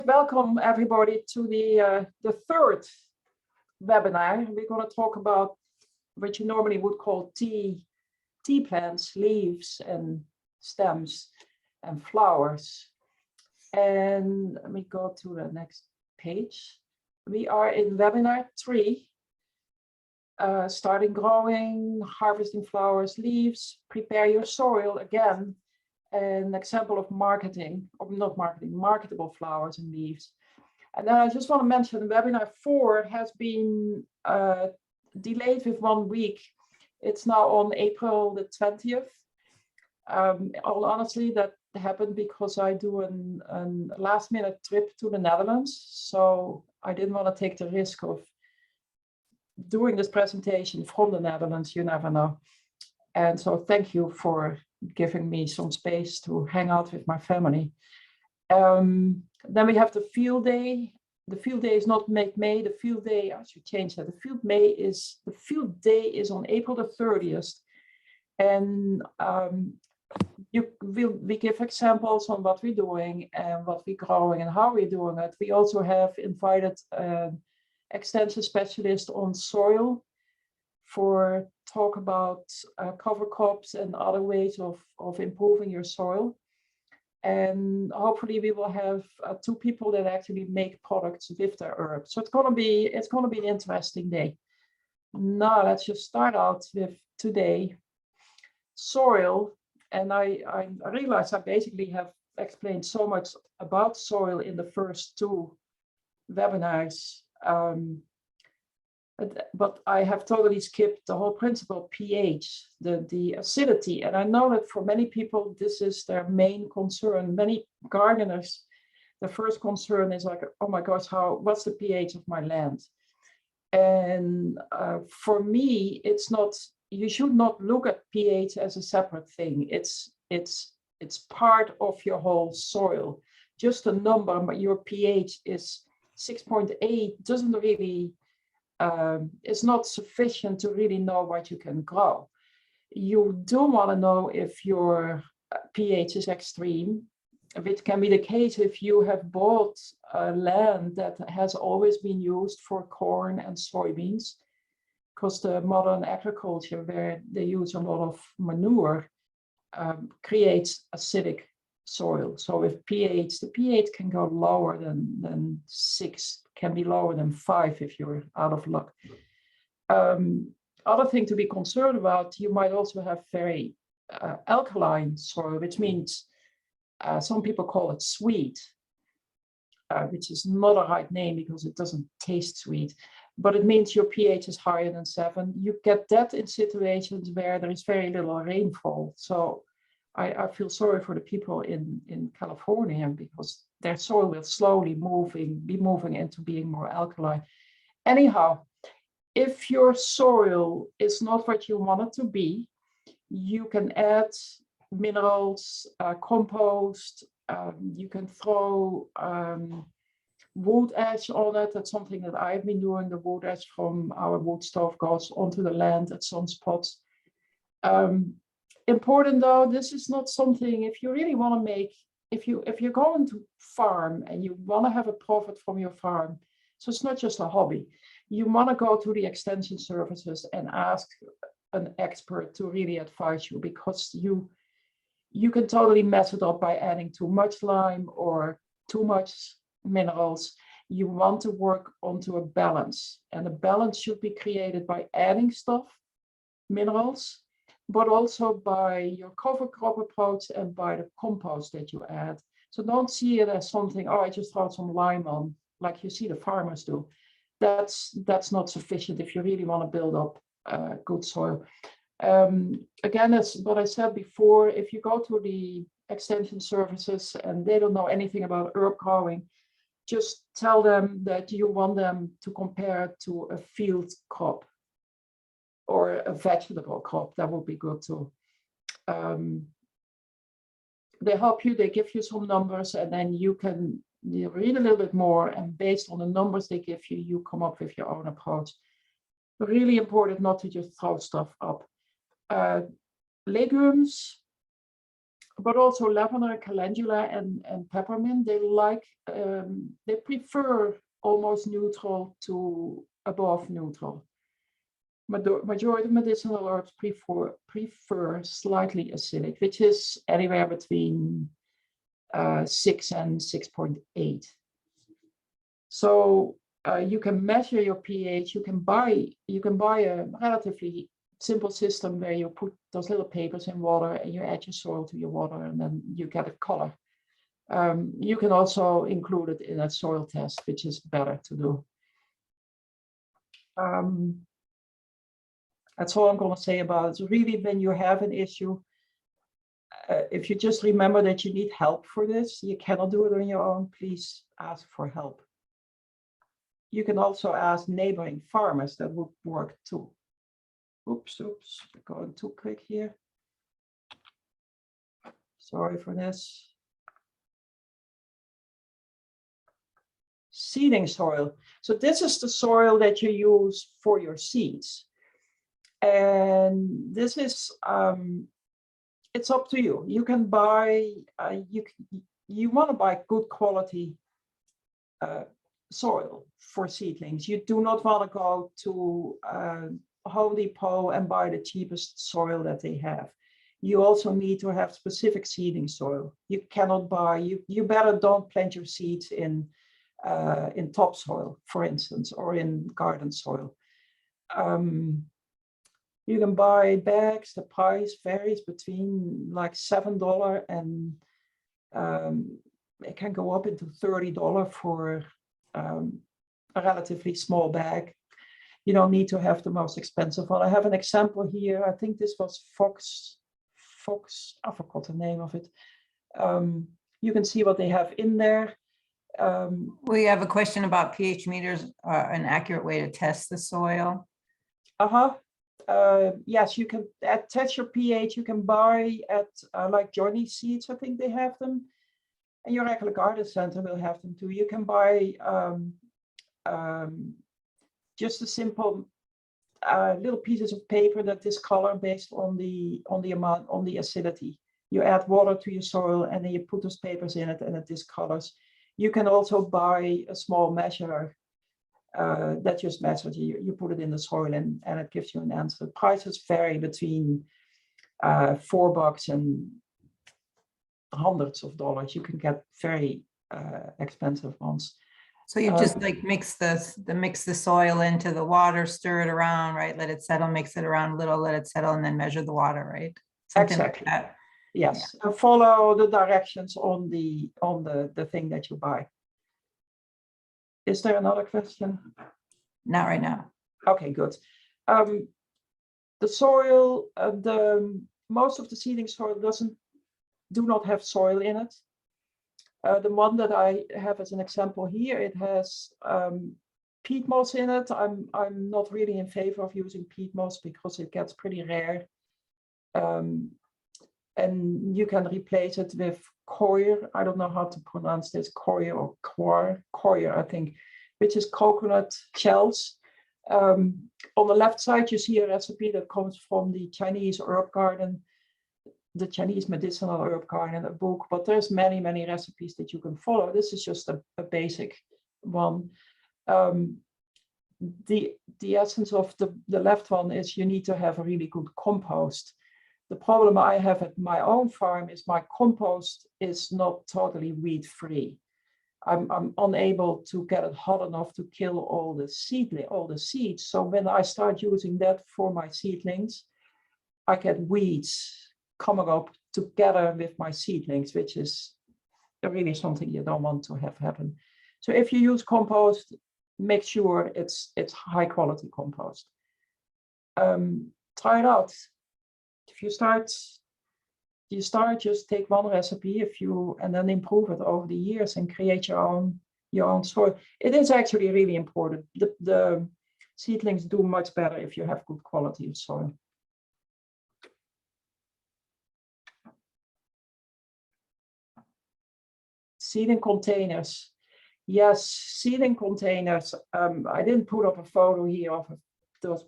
Welcome everybody to the third webinar. We're going to talk about what you normally would call tea plants, leaves and stems and flowers. And let me go to the next page. We are in webinar 3, starting growing, harvesting flowers, leaves, prepare your soil again. An example of marketing, or not marketing, marketable flowers and leaves. And then I just want to mention webinar 4 has been delayed with 1 week. It's now on April the 20th. All honestly, that happened because I do a last minute trip to the Netherlands. So I didn't want to take the risk of doing this presentation from the Netherlands, you never know. And so thank you for giving me some space to hang out with my family. Then we have the field day. The field day is not May. The field day, I should change that. The field day is on April the 30th. And we give examples on what we're doing and what we're growing and how we're doing it. We also have invited extension specialist on soil for talk about cover crops and other ways of improving your soil. And hopefully we will have 2 people that actually make products with the herbs. So it's gonna be an interesting day. Now let's just start out with today, soil. And I realize I basically have explained so much about soil in the first 2 webinars. But I have totally skipped the whole principle pH, the acidity. And I know that for many people, this is their main concern. Many gardeners, the first concern is like, oh my gosh, what's the pH of my land? And for me, it's not, you should not look at pH as a separate thing. It's part of your whole soil. Just a number, but your pH is 6.8 doesn't really, it's not sufficient to really know what you can grow. You do want to know if your pH is extreme, which can be the case if you have bought land that has always been used for corn and soybeans, because the modern agriculture where they use a lot of manure creates acidic soil. So with pH, the pH can go lower than 6, can be lower than 5 if you're out of luck. Other thing to be concerned about, you might also have very alkaline soil, which means some people call it sweet, which is not a right name because it doesn't taste sweet, but it means your pH is higher than 7. You get that in situations where there is very little rainfall. So I feel sorry for the people in California because their soil will slowly be moving into being more alkaline. Anyhow, if your soil is not what you want it to be, you can add minerals, compost, you can throw wood ash on it. That's something that I've been doing. The wood ash from our wood stove goes onto the land at some spots. Important though, this is not something, if you really want to make, if you're going to farm and you want to have a profit from your farm, so it's not just a hobby, you want to go to the extension services and ask an expert to really advise you, because you can totally mess it up by adding too much lime or too much minerals. You want to work onto a balance, and a balance should be created by adding stuff, minerals, but also by your cover crop approach and by the compost that you add. So don't see it as something, oh, I just throw some lime on, like you see the farmers do. That's not sufficient if you really want to build up good soil. Again, as what I said before, if you go to the extension services and they don't know anything about herb growing, just tell them that you want them to compare it to a field crop or a vegetable crop. That would be good too. They help you, they give you some numbers, and then you read a little bit more, and based on the numbers they give you, you come up with your own approach. Really important not to just throw stuff up. Legumes, but also lavender, calendula, and peppermint. They prefer almost neutral to above neutral. Majority of medicinal herbs prefer slightly acidic, which is anywhere between 6 and 6.8. So you can measure your pH. You can buy a relatively simple system where you put those little papers in water and you add your soil to your water, and then you get a color. You can also include it in a soil test, which is better to do. That's all I'm going to say about it. So really, when you have an issue, if you just remember that you need help for this, you cannot do it on your own, please ask for help. You can also ask neighboring farmers. That would work too. Oops, going too quick here. Sorry for this. Seeding soil. So this is the soil that you use for your seeds. And this is, it's up to you. You can buy, you want to buy good quality soil for seedlings. You do not want to go to Home Depot and buy the cheapest soil that they have. You also need to have specific seeding soil. You cannot buy, you better don't plant your seeds in topsoil, for instance, or in garden soil. You can buy bags. The price varies between like $7 and it can go up into $30 for a relatively small bag. You don't need to have the most expensive one. I have an example here. I think this was Fox, I forgot the name of it. You can see what they have in there. We have a question about pH meters, an accurate way to test the soil. Yes, you can test your pH. You can buy at like Johnny Seeds, I think they have them. And your regular garden center will have them too. You can buy just a simple little pieces of paper that discolor based on the amount, on the acidity. You add water to your soil and then you put those papers in it and it discolors. You can also buy a small measurer that just measures. You put it in the soil and it gives you an answer. Prices vary between $4 and hundreds of dollars. You can get very expensive ones. So you just like mix the soil into the water, stir it around, right? Let it settle, mix it around a little, let it settle, and then measure the water, right? Something exactly. Like that. Yes, yeah. And follow the directions on the thing that you buy. Is there another question? Not right now. Okay, good. The soil, most of the seeding soil do not have soil in it. The one that I have as an example here, it has peat moss in it. I'm not really in favor of using peat moss because it gets pretty rare. And you can replace it with coir. I don't know how to pronounce this, coir or coir, I think, which is coconut shells. On the left side, you see a recipe that comes from the Chinese herb garden, the Chinese medicinal herb garden, a book, but there's many, many recipes that you can follow. This is just a basic one. The essence of the left one is you need to have a really good compost. The problem I have at my own farm is my compost is not totally weed-free. I'm unable to get it hot enough to kill all the seeds. So when I start using that for my seedlings, I get weeds coming up together with my seedlings, which is really something you don't want to have happen. So if you use compost, make sure it's high quality compost. Try it out. If you start, just take one recipe and then improve it over the years and create your own soil. It is actually really important. The seedlings do much better if you have good quality of soil. Seeding containers. Yes, seeding containers. I didn't put up a photo here of those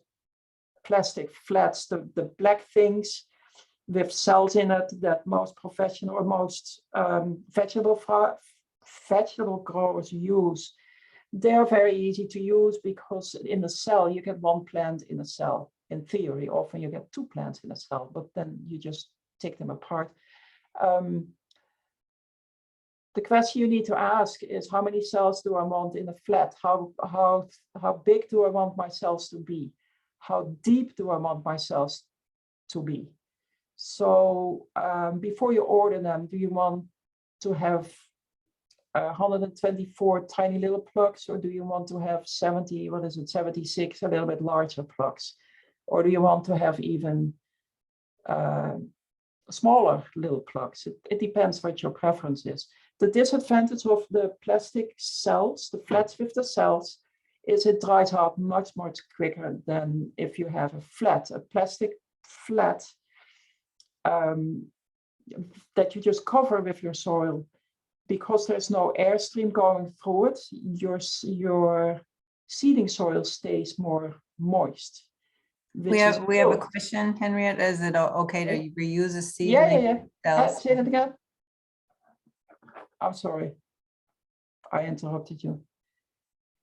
plastic flats, the black things. with cells in it that most professional or most vegetable growers use. They're very easy to use because in a cell you get one plant in a cell. In theory, often you get two plants in a cell, but then you just take them apart. The question you need to ask is, how many cells do I want in a flat? How big do I want my cells to be? How deep do I want my cells to be? So before you order them, do you want to have 124 tiny little plugs, or do you want to have 76, a little bit larger plugs? Or do you want to have even smaller little plugs? It depends what your preference is. The disadvantage of the plastic cells, the flats with the cells, is it dries out much quicker than if you have a plastic flat that you just cover with your soil. Because there's no airstream going through it, your seeding soil stays more moist. We have a question, Henriette. Is it okay to reuse a Yeah. seedling? Say that again. I'm sorry, I interrupted you.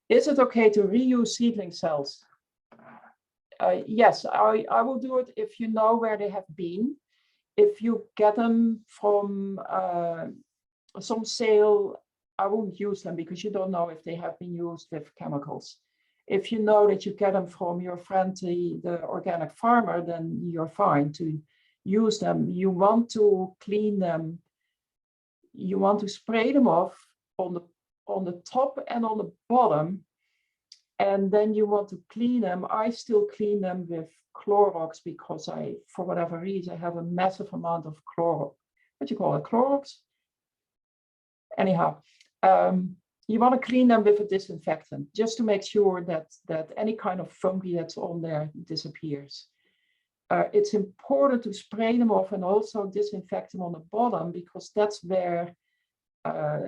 Is it okay to reuse seedling cells? Yes, I will do it if you know where they have been. If you get them from some sale, I won't use them because you don't know if they have been used with chemicals. If you know that you get them from your friend, the organic farmer, then you're fine to use them. You want to clean them. You want to spray them off on the top and on the bottom. And then you want to clean them. I still clean them with Clorox because for whatever reason, I have a massive amount of Clorox. What do you call it? Clorox? Anyhow, you want to clean them with a disinfectant just to make sure that any kind of fungi that's on there disappears. It's important to spray them off and also disinfect them on the bottom because that's where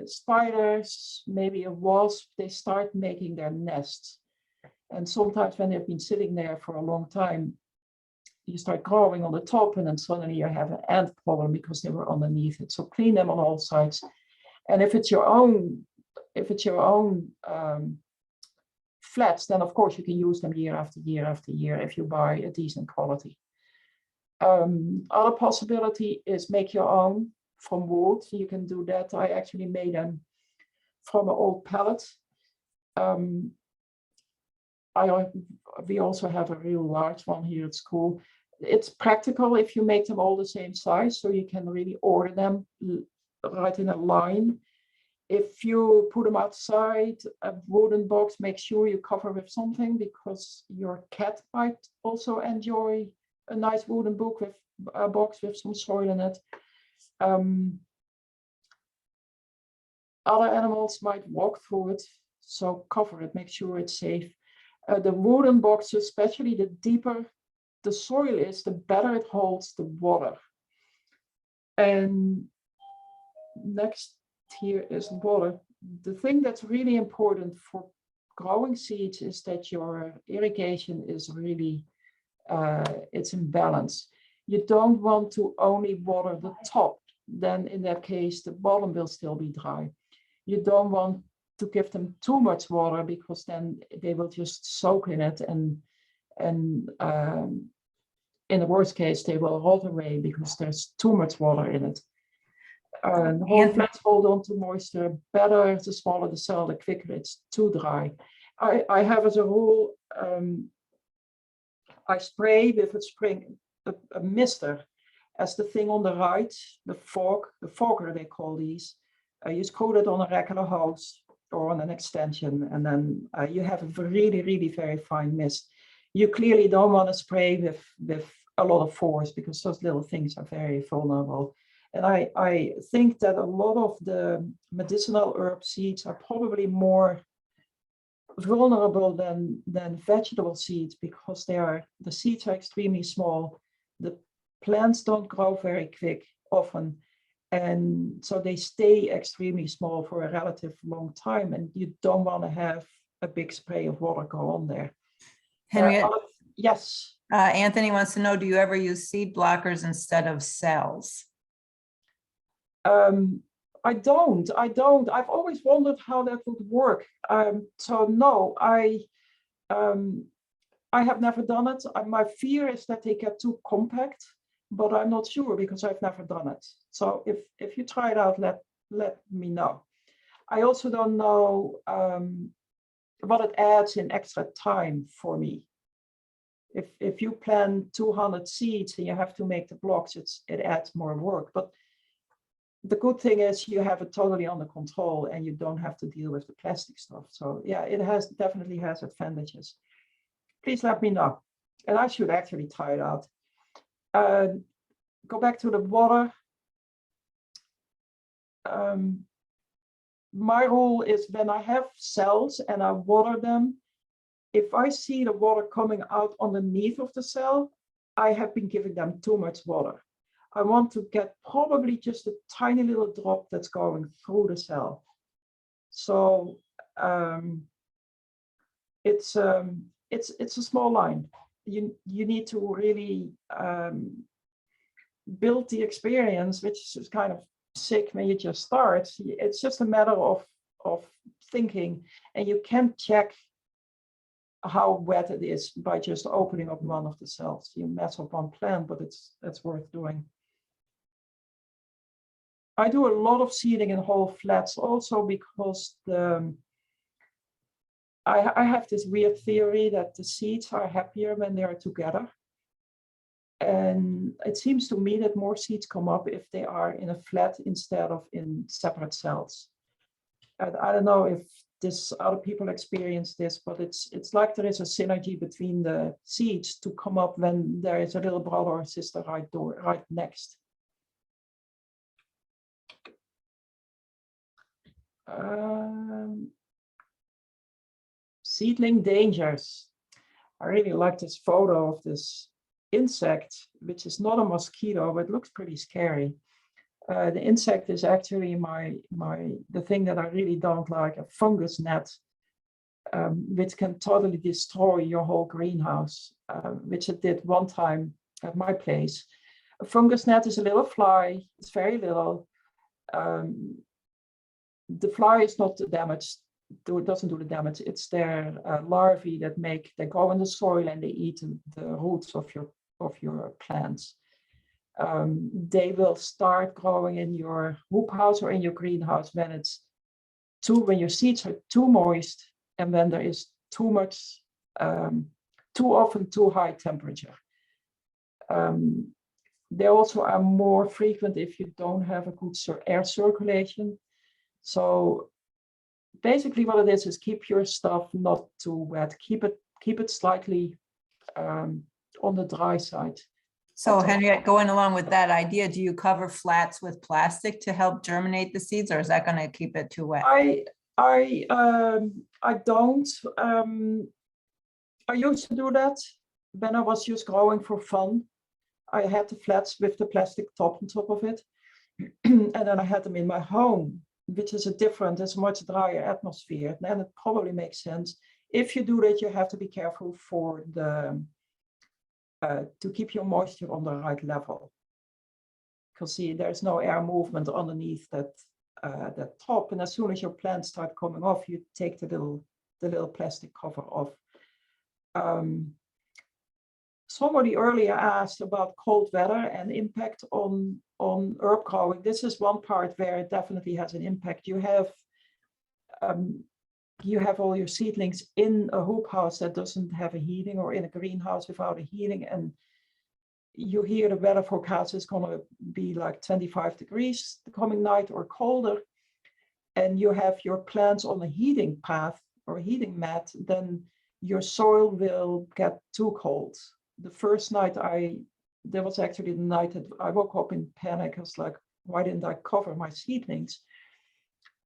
spiders, maybe a wasp, they start making their nests. And sometimes when they've been sitting there for a long time, you start growing on the top and then suddenly you have an ant problem because they were underneath it. So clean them on all sides. And if it's your own flats, then of course you can use them year after year after year if you buy a decent quality. Other possibility is make your own from wood. You can do that. I actually made them from an old pallet. We also have a real large one here at school. It's practical if you make them all the same size, so you can really order them right in a line. If you put them outside, a wooden box, make sure you cover with something because your cat might also enjoy a nice wooden box with some soil in it. Other animals might walk through it, so cover it, make sure it's safe. The wooden box, especially the deeper the soil is, the better it holds the water. And next here is water. The thing that's really important for growing seeds is that your irrigation is really, it's in balance. You don't want to only water the top, then in that case, the bottom will still be dry. You don't want to give them too much water because then they will just soak in it and in the worst case, they will rot away because there's too much water in it. Whole plants hold on to moisture better. The smaller the cell, the quicker it's too dry. I have as a rule, I spray with a mister as the thing on the right, the fogger they call these. You screw it on a regular hose or on an extension, and then you have a really very fine mist. You clearly don't want to spray with a lot of force because those little things are very vulnerable. And I think that a lot of the medicinal herb seeds are probably more vulnerable than vegetable seeds because the seeds are extremely small. The plants don't grow very quick often. And so they stay extremely small for a relative long time. And you don't want to have a big spray of water go on there. Henriette, Yes. Anthony wants to know, do you ever use seed blockers instead of cells? I don't. I've always wondered how that would work. So no, I have never done it. My fear is that they get too compact, but I'm not sure because I've never done it. So if you try it out, let me know. I also don't know what it adds in extra time for me. If you plant 200 seeds and you have to make the blocks, it adds more work. But the good thing is you have it totally under control and you don't have to deal with the plastic stuff. So yeah, it definitely has advantages. Please let me know. And I should actually try it out. Go back to the water. My rule is when I have cells and I water them, if I see the water coming out underneath of the cell, I have been giving them too much water. I want to get probably just a tiny little drop that's going through the cell. So it's a small line. You need to really build the experience, which is kind of sick when you just start. It's just a matter of thinking, and you can check how wet it is by just opening up one of the cells. You mess up one plant, but that's worth doing. I do a lot of seeding in whole flats also because I have this weird theory that the seeds are happier when they are together. And it seems to me that more seeds come up if they are in a flat instead of in separate cells. And I don't know if other people experience this, but it's like there is a synergy between the seeds to come up when there is a little brother or sister right next. Seedling dangers. I really like this photo of this insect, which is not a mosquito, but looks pretty scary. The insect is actually the thing that I really don't like, a fungus net, which can totally destroy your whole greenhouse, which it did one time at my place. A fungus net is a little fly. It's very little. The fly is not damaged. It doesn't do the damage. It's their larvae that they go in the soil and they eat the roots of your plants. They will start growing in your hoop house or in your greenhouse when your seeds are too moist and when there is too much, too often too high temperature. They also are more frequent if you don't have a good air circulation. So basically what it is keep your stuff not too wet. Keep it slightly on the dry side. So Henriette, going along with that idea, do you cover flats with plastic to help germinate the seeds, or is that going to keep it too wet? I don't. I used to do that when I was just growing for fun. I had the flats with the plastic top on top of it. And then I had them in my home, which is it's a much drier atmosphere. And it probably makes sense. If you do that, you have to be careful for to keep your moisture on the right level. Because see, there's no air movement underneath that top. And as soon as your plants start coming off, you take the little plastic cover off. Somebody earlier asked about cold weather and impact on herb growing. This is one part where it definitely has an impact. You have all your seedlings in a hoop house that doesn't have a heating, or in a greenhouse without a heating, and you hear the weather forecast is going to be like 25 degrees the coming night or colder, and you have your plants on a heating path or a heating mat, then your soil will get too cold. The first night there was actually the night that I woke up in panic. I was like, why didn't I cover my seedlings?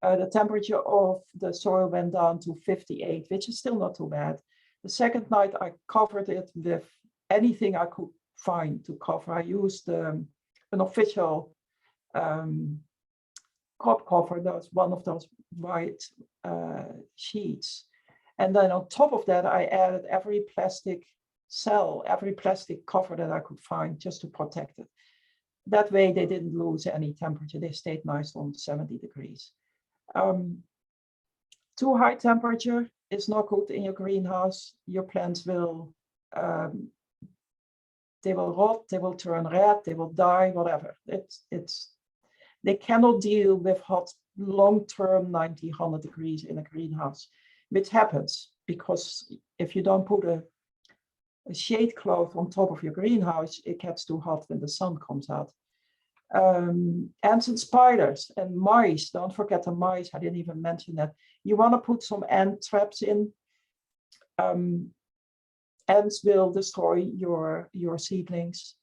The temperature of the soil went down to 58, which is still not too bad. The second night I covered it with anything I could find to cover. I used an official crop cover. That was one of those white sheets. And then on top of that, I added every plastic sell every plastic cover that I could find just to protect it. That way they didn't lose any temperature. They stayed nice on 70 degrees. Too high temperature is not good in your greenhouse. Your plants will, they will rot, they will turn red, they will die, whatever. They cannot deal with hot, long-term 90, 100 degrees in a greenhouse, which happens because if you don't put a shade cloth on top of your greenhouse, it gets too hot when the sun comes out. Ants and spiders and mice, don't forget the mice, I didn't even mention that. You want to put some ant traps in. Ants will destroy your seedlings.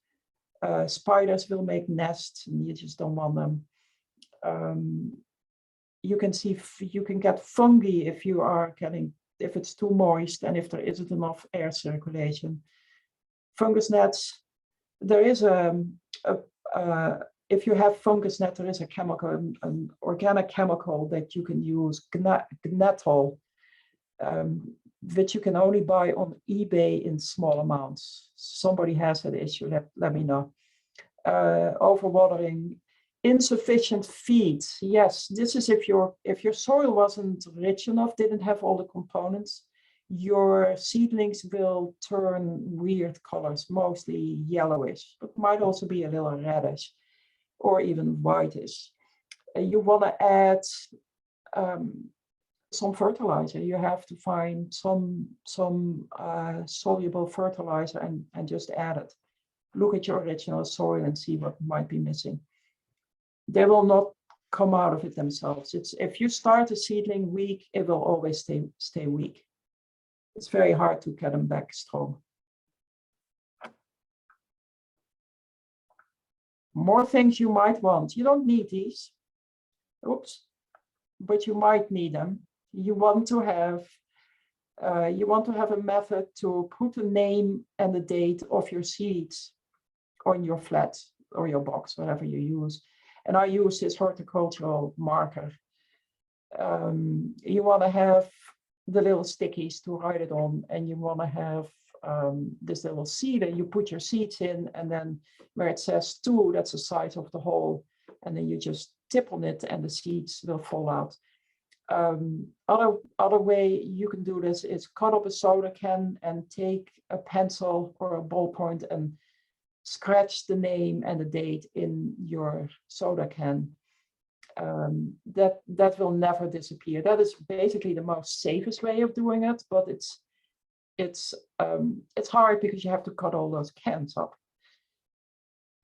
Spiders will make nests and you just don't want them. You can get fungi if it's too moist and if there isn't enough air circulation. Fungus nets, there is if you have fungus net, there is a chemical, an organic chemical that you can use, gnatol, which you can only buy on eBay in small amounts. Somebody has that issue, let me know. Overwatering, insufficient feed. Yes, this is if your soil wasn't rich enough, didn't have all the components, your seedlings will turn weird colors, mostly yellowish. It might also be a little reddish or even whitish. You want to add some fertilizer. You have to find some soluble fertilizer and just add it. Look at your original soil and see what might be missing. They will not come out of it themselves. If you start a seedling weak, it will always stay weak. It's very hard to get them back strong. More things you might want. You don't need these. Oops. But you might need them. You want to have a method to put a name and the date of your seeds on your flat or your box, whatever you use. And I use this horticultural marker. You want to have the little stickies to write it on, and you want to have this little seed, and you put your seeds in, and then where it says 2, that's the size of the hole, and then you just tip on it and the seeds will fall out. Other way you can do this is cut up a soda can and take a pencil or a ballpoint and scratch the name and the date in your soda can. That will never disappear. That is basically the most safest way of doing it, but it's hard because you have to cut all those cans up.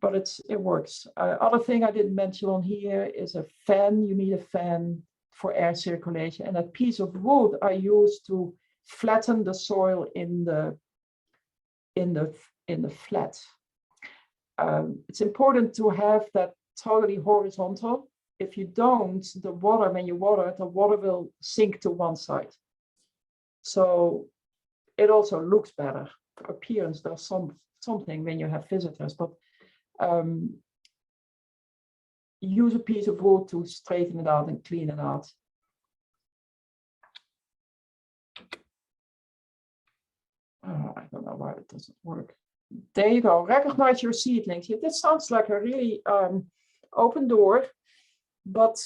But it works. Other thing I didn't mention on here is a fan. You need a fan for air circulation, and that piece of wood I use to flatten the soil in the flat. It's important to have that totally horizontal. If you don't, when you water, the water will sink to one side. So it also looks better. Appearance does something when you have visitors, but use a piece of wood to straighten it out and clean it out. I don't know why it doesn't work. There you go. Recognize your seedlings. This sounds like a really open door, but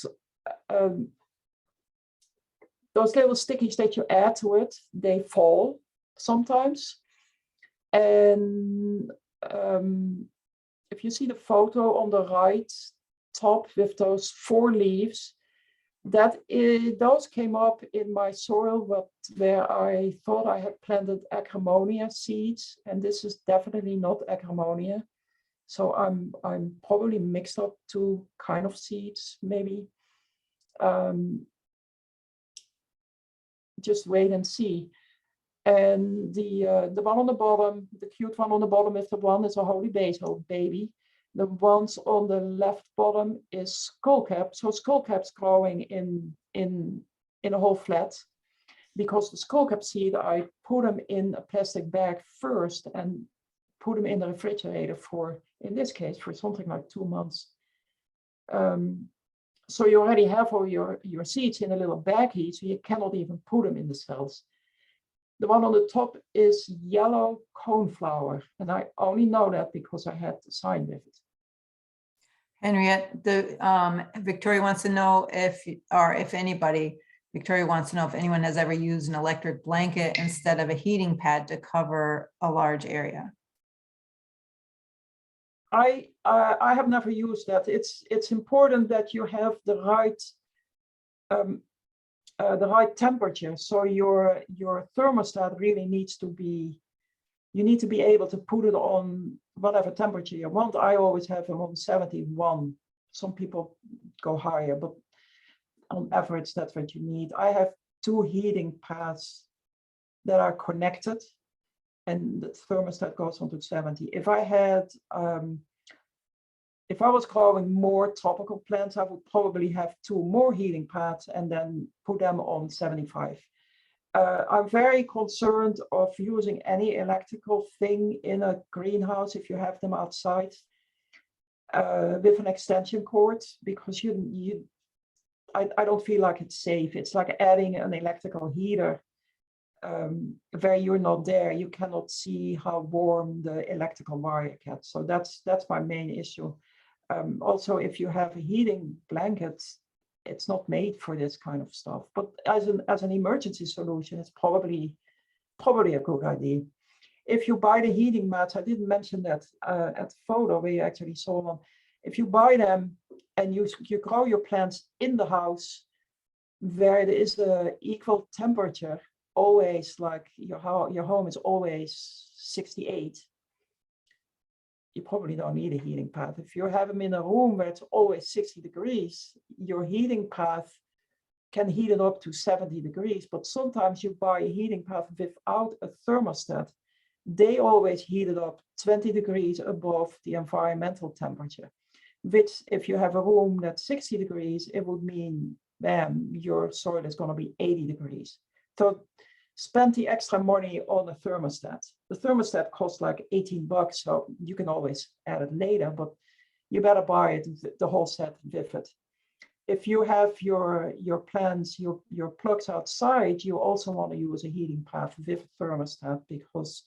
those little stickies that you add to it, they fall sometimes. And if you see the photo on the right top with those 4 leaves, those came up in my soil where I thought I had planted Aceronia seeds, and this is definitely not Aceronia. So I'm probably mixed up 2 kind of seeds, maybe. Just wait and see. And the one on the bottom, the cute one on the bottom is a holy basil baby. The ones on the left bottom is skullcap. So skullcap's growing in a whole flat, because the skullcap seed, I put them in a plastic bag first and put them in the refrigerator for, in this case, for something like 2 months. So you already have all your seeds in a little baggie, so you cannot even put them in the cells. The one on the top is yellow coneflower, and I only know that because I had the sign with it. Henriette, Victoria wants to know if anybody, Victoria wants to know if anyone has ever used an electric blanket instead of a heating pad to cover a large area. I have never used that. It's important that you have the right temperature. So your thermostat really needs to be, you need to be able to put it on whatever temperature you want. I always have them on 71. Some people go higher, but on average, that's what you need. I have 2 heating pads that are connected, and the thermostat goes on to 70. If I was growing more tropical plants, I would probably have 2 more heating pads and then put them on 75. I'm very concerned of using any electrical thing in a greenhouse if you have them outside with an extension cord, because I don't feel like it's safe. It's like adding an electrical heater where you're not there. You cannot see how warm the electrical wire gets. So that's my main issue. Also, if you have a heating blanket, it's not made for this kind of stuff. But as an emergency solution, it's probably a good idea. If you buy the heating mats, I didn't mention that at the photo where you actually saw one. If you buy them and you grow your plants in the house where there is the equal temperature, always like your home is always 68. You probably don't need a heating pad. If you have them in a room where it's always 60 degrees, your heating pad can heat it up to 70 degrees. But sometimes you buy a heating pad without a thermostat. They always heat it up 20 degrees above the environmental temperature, which if you have a room that's 60 degrees, it would mean, bam, your soil is going to be 80 degrees. So spend the extra money on a thermostat. The thermostat costs like $18, so you can always add it later, but you better buy it, the whole set with it. If you have your plants, your plugs outside, you also want to use a heating pad with a thermostat, because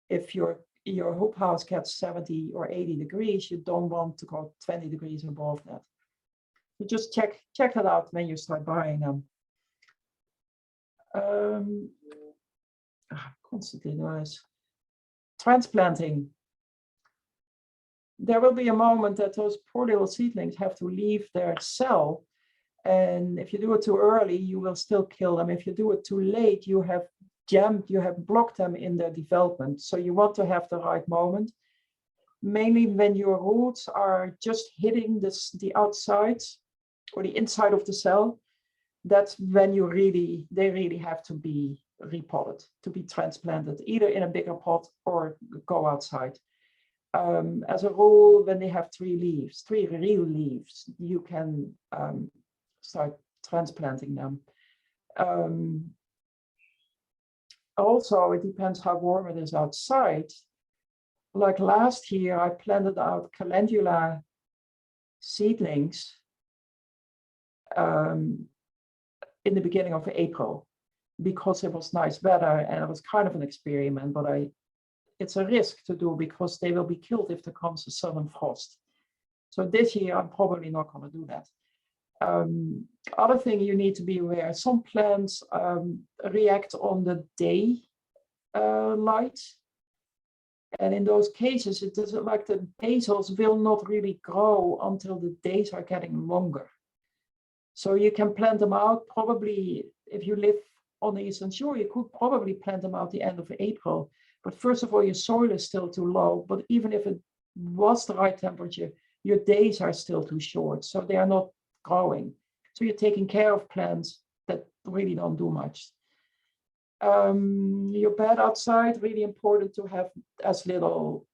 if your hoop house gets 70 or 80 degrees, you don't want to go 20 degrees above that. You just check that out when you start buying them. Constantly noise. Transplanting. There will be a moment that those poor little seedlings have to leave their cell, and if you do it too early, you will still kill them. If you do it too late, you have blocked them in their development. So you want to have the right moment, mainly when your roots are just hitting the outside or the inside of the cell. That's when they really have to be repotted, to be transplanted, either in a bigger pot or go outside. As a rule, when they have 3 real leaves, you can start transplanting them. Also, it depends how warm it is outside. Like last year, I planted out Calendula seedlings in the beginning of April, because it was nice weather and it was kind of an experiment, but it's a risk to do because they will be killed if there comes a sudden frost. So this year, I'm probably not going to do that. Other thing you need to be aware, some plants react on the day light. And in those cases, it doesn't, like the basils will not really grow until the days are getting longer. So you can plant them out probably, if you live on the Eastern Shore, you could probably plant them out the end of April. But first of all, your soil is still too low. But even if it was the right temperature, your days are still too short. So they are not growing. So you're taking care of plants that really don't do much. Your bed outside, really important to have as little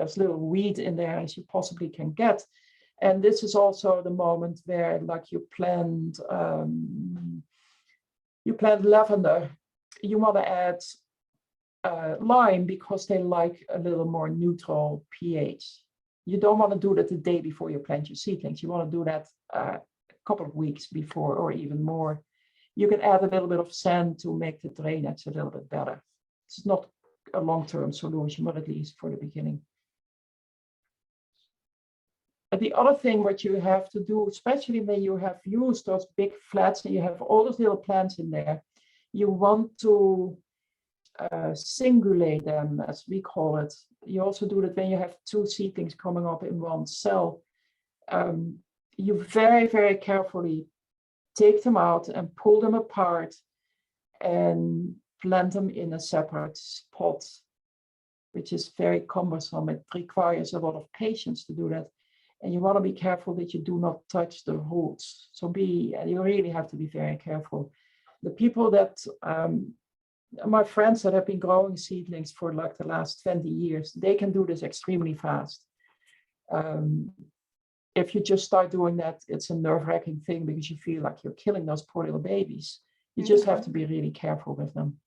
weed in there as you possibly can get. And this is also the moment where, like, you plant lavender. You want to add lime because they like a little more neutral pH. You don't want to do that the day before you plant your seedlings. You want to do that a couple of weeks before, or even more. You can add a little bit of sand to make the drainage a little bit better. It's not a long-term solution, but at least for the beginning. But the other thing what you have to do, especially when you have used those big flats and you have all those little plants in there, you want to singulate them, as we call it. You also do that when you have two seedlings coming up in one cell. You very, very carefully take them out and pull them apart and plant them in a separate spot, which is very cumbersome. It requires a lot of patience to do that. And you want to be careful that you do not touch the roots. So you really have to be very careful. The people that, my friends that have been growing seedlings for like the last 20 years, they can do this extremely fast. If you just start doing that, it's a nerve-wracking thing because you feel like you're killing those poor little babies. You just have to be really careful with them.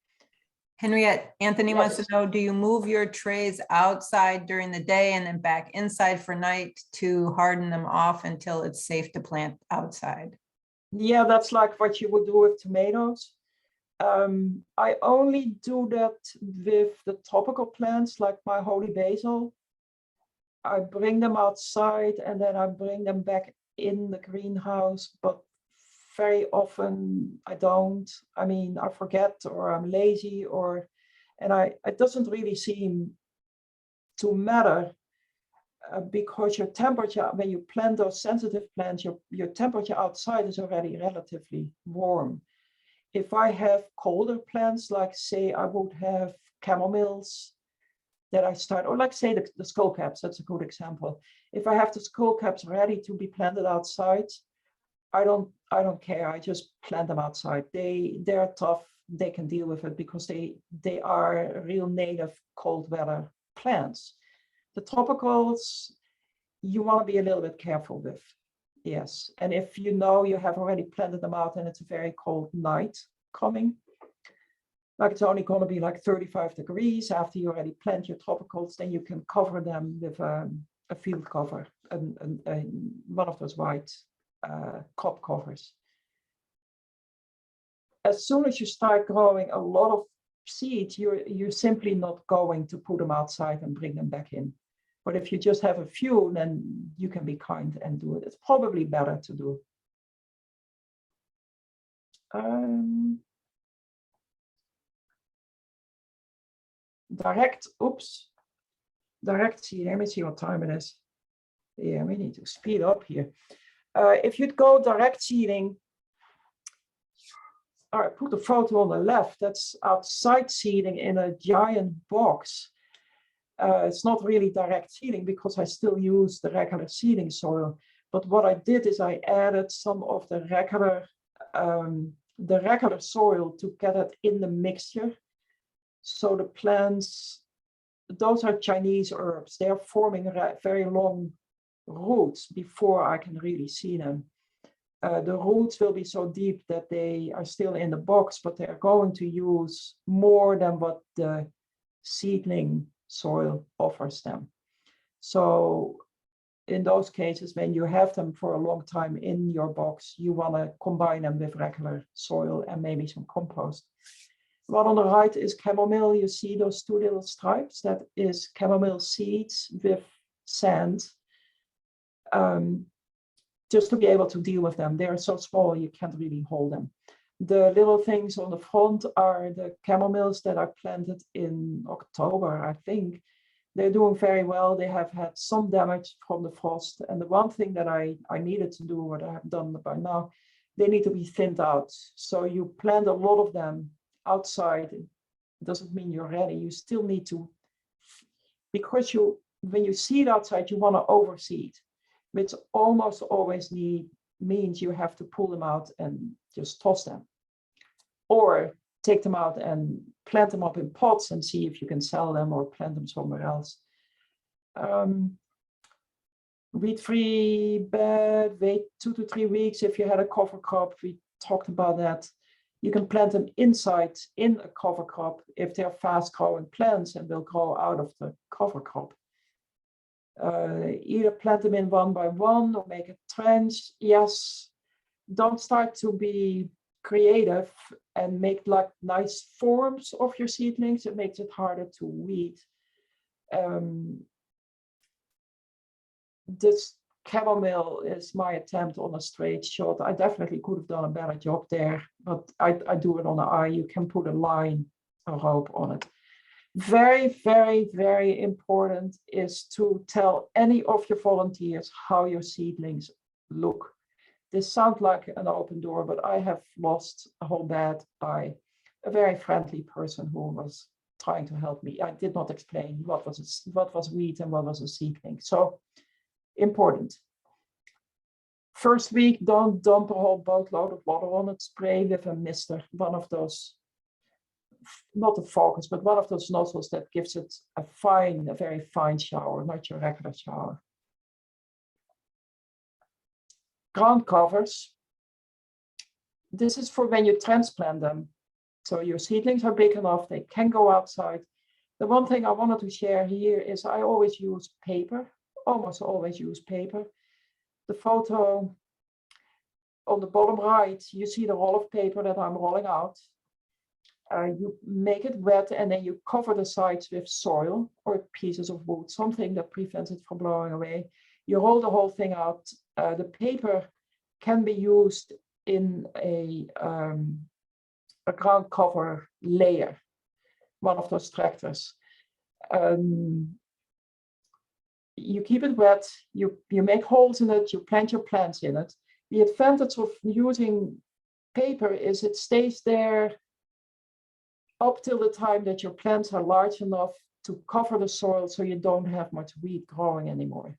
Henriette, Anthony Yes. wants to know, do you move your trays outside during the day and then back inside for night to harden them off until it's safe to plant outside? Yeah, that's like what you would do with tomatoes. I only do that with the tropical plants, like my holy basil. I bring them outside and then I bring them back in the greenhouse, but very often I don't. I mean, I forget or I'm lazy and it doesn't really seem to matter because your temperature, when you plant those sensitive plants, your temperature outside is already relatively warm. If I have colder plants, like say I would have camomiles that I start, or like say the skullcaps, that's a good example. If I have the skullcaps ready to be planted outside, I don't care. I just plant them outside. They're tough. They can deal with it because they are real native cold weather plants. The tropicals, you want to be a little bit careful with. Yes. And if you know you have already planted them out and it's a very cold night coming, like it's only going to be like 35 degrees after you already plant your tropicals, then you can cover them with a field cover, and one of those white crop covers. As soon as you start growing a lot of seeds, you're simply not going to put them outside and bring them back in. But if you just have a few, then you can be kind and do it. It's probably better to do. Direct seeding. Let me see what time it is. Yeah, we need to speed up here. If you'd go direct seeding, all right, put the photo on the left. That's outside seeding in a giant box. It's not really direct seeding because I still use the regular seeding soil. But what I did is I added some of the regular soil to get it in the mixture. So the plants, those are Chinese herbs. They're forming very long roots before I can really see them. The roots will be so deep that they are still in the box, but they're going to use more than what the seedling soil offers them. So in those cases, when you have them for a long time in your box, you want to combine them with regular soil and maybe some compost. What on the right is chamomile. You see those two little stripes? That is chamomile seeds with sand. Just to be able to deal with them. They're so small, you can't really hold them. The little things on the front are the chamomiles that I planted in October, I think. They're doing very well. They have had some damage from the frost. And the one thing that I needed to do, what I have done by now, they need to be thinned out. So you plant a lot of them outside. It doesn't mean you're ready. You still need to, because when you seed outside, you want to overseed, which almost always means you have to pull them out and just toss them. Or take them out and plant them up in pots and see if you can sell them or plant them somewhere else. Weed-free bed, wait 2 to 3 weeks if you had a cover crop. We talked about that. You can plant them inside in a cover crop if they're fast-growing plants and will grow out of the cover crop. Either plant them in one by one or make a trench. Yes, don't start to be creative and make like nice forms of your seedlings, it makes it harder to weed. This chamomile is my attempt on a straight shot. I definitely could have done a better job there, but I do it on the eye. You can put a line, a rope on it. Very, very, very important is to tell any of your volunteers how your seedlings look. This sounds like an open door, but I have lost a whole bed by a very friendly person who was trying to help me. I did not explain what was wheat and what was a seedling. So important. First week, don't dump a whole boatload of water on it. Spray with a mister, one of those, not a focus, but one of those nozzles that gives it a very fine shower, not your regular shower. Ground covers. This is for when you transplant them. So your seedlings are big enough, they can go outside. The one thing I wanted to share here is I always use paper, almost always use paper. The photo on the bottom right, you see the roll of paper that I'm rolling out. You make it wet and then you cover the sides with soil or pieces of wood, something that prevents it from blowing away. You roll the whole thing out. The paper can be used in a ground cover layer, one of those tractors. You keep it wet, you make holes in it, you plant your plants in it. The advantage of using paper is it stays there up till the time that your plants are large enough to cover the soil so you don't have much weed growing anymore.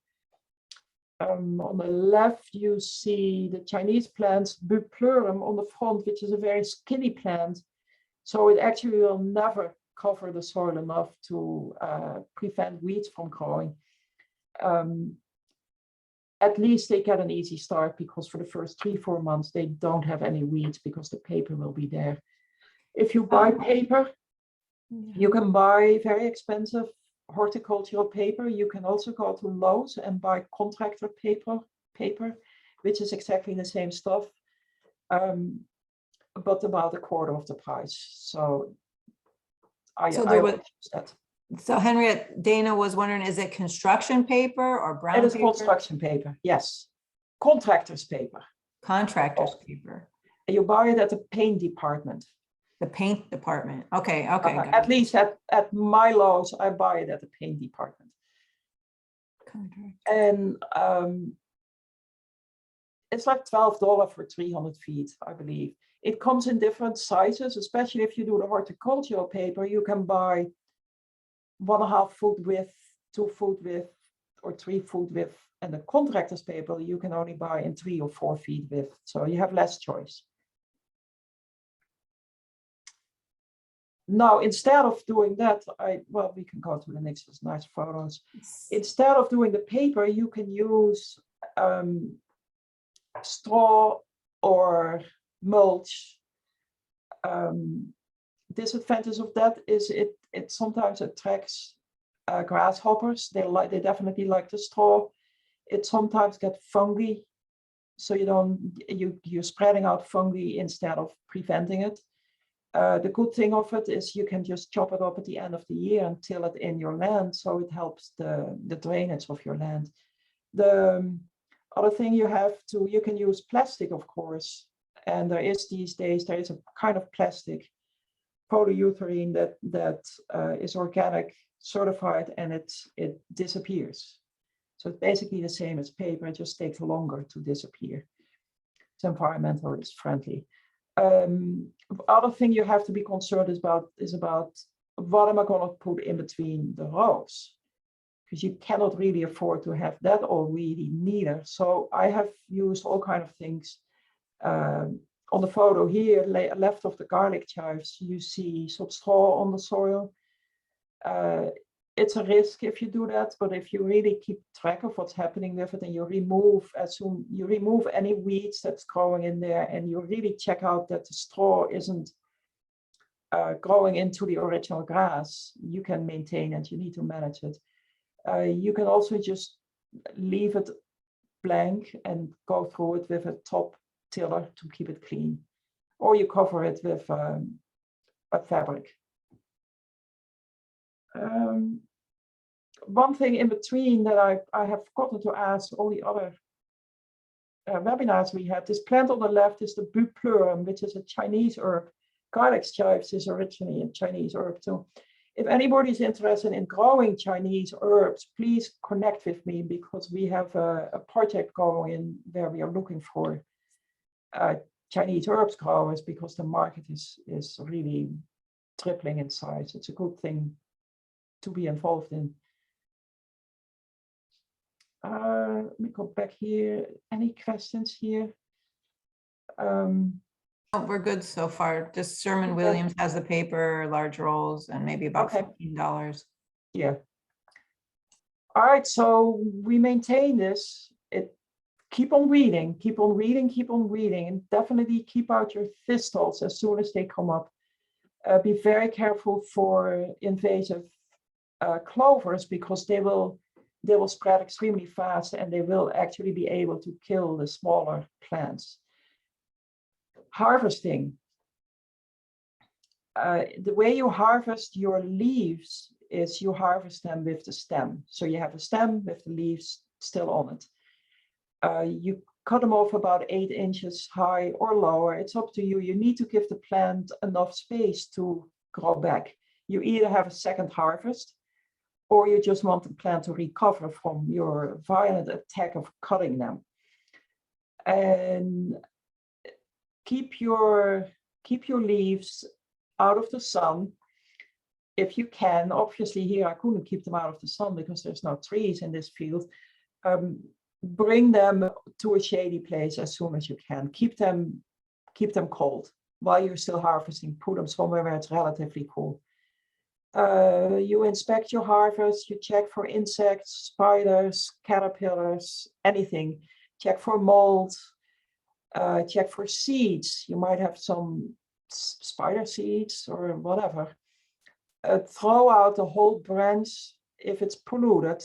On the left, you see the Chinese plants, Bupleurum on the front, which is a very skinny plant. So it actually will never cover the soil enough to prevent weeds from growing. At least they get an easy start because for the first 3-4 months, they don't have any weeds because the paper will be there. If you buy paper, you can buy very expensive horticultural paper. You can also go to Lowe's and buy contractor paper, which is exactly the same stuff, but about a quarter of the price. So I use that. So Henriette, Dana was wondering, is it construction paper or brown paper? It is construction paper, yes. Contractor's paper. Contractor's paper. You buy it at the paint department. The paint department. Okay. At least at my Lowe's, I buy it at the paint department. And it's like $12 for 300 feet, I believe. It comes in different sizes, especially if you do the horticultural paper. You can buy 1.5 foot width, 2 foot width, or 3 foot width. And the contractor's paper you can only buy in 3 or 4 feet width. So you have less choice. Now, instead of doing that, we can go to the next, nice photos. Instead of doing the paper, you can use straw or mulch. Disadvantage of that is it sometimes attracts grasshoppers. They definitely like the straw. It sometimes gets fungi, so you're spreading out fungi instead of preventing it. The good thing of it is you can just chop it up at the end of the year and till it in your land, so it helps the drainage of your land. The other thing you can use plastic, of course, and these days there is a kind of plastic, polyurethane, that is organic, certified, and it disappears. So it's basically the same as paper, it just takes longer to disappear. It's environmentally friendly. Other thing you have to be concerned is about what am I going to put in between the rows, because you cannot really afford to have that all weedy neither. So I have used all kinds of things. On the photo here, left of the garlic chives, you see some straw on the soil. It's a risk if you do that, but if you really keep track of what's happening with it and you remove any weeds that's growing in there, and you really check out that the straw isn't growing into the original grass, you can maintain it. You need to manage it. You can also just leave it blank and go through it with a top tiller to keep it clean, or you cover it with a fabric. One thing in between that I have forgotten to ask all the other webinars we had, this plant on the left is the bupleurum, which is a Chinese herb. Garlic chives is originally a Chinese herb too. If anybody is interested in growing Chinese herbs, please connect with me, because we have a project going where we are looking for Chinese herbs growers, because the market is really tripling in size. It's a good thing to be involved in. Let me go back here. Any questions here? We're good so far. Just Sherman-Williams has the paper, large rolls, and maybe about $15. Yeah. All right, so we maintain this. Keep on reading, keep on reading, keep on reading, and definitely keep out your thistles as soon as they come up. Be very careful for invasive clovers, because they will spread extremely fast, and they will actually be able to kill the smaller plants. Harvesting. The way you harvest your leaves is you harvest them with the stem. So you have a stem with the leaves still on it. You cut them off about 8 inches high or lower. It's up to you. You need to give the plant enough space to grow back. You either have a second harvest, or you just want the plant to recover from your violent attack of cutting them. And keep your leaves out of the sun if you can. Obviously here I couldn't keep them out of the sun because there's no trees in this field. Bring them to a shady place as soon as you can. Keep them cold while you're still harvesting. Put them somewhere where it's relatively cool. You inspect your harvest, you check for insects, spiders, caterpillars, anything. Check for mold, check for seeds. You might have some spider seeds or whatever. Throw out the whole branch if it's polluted,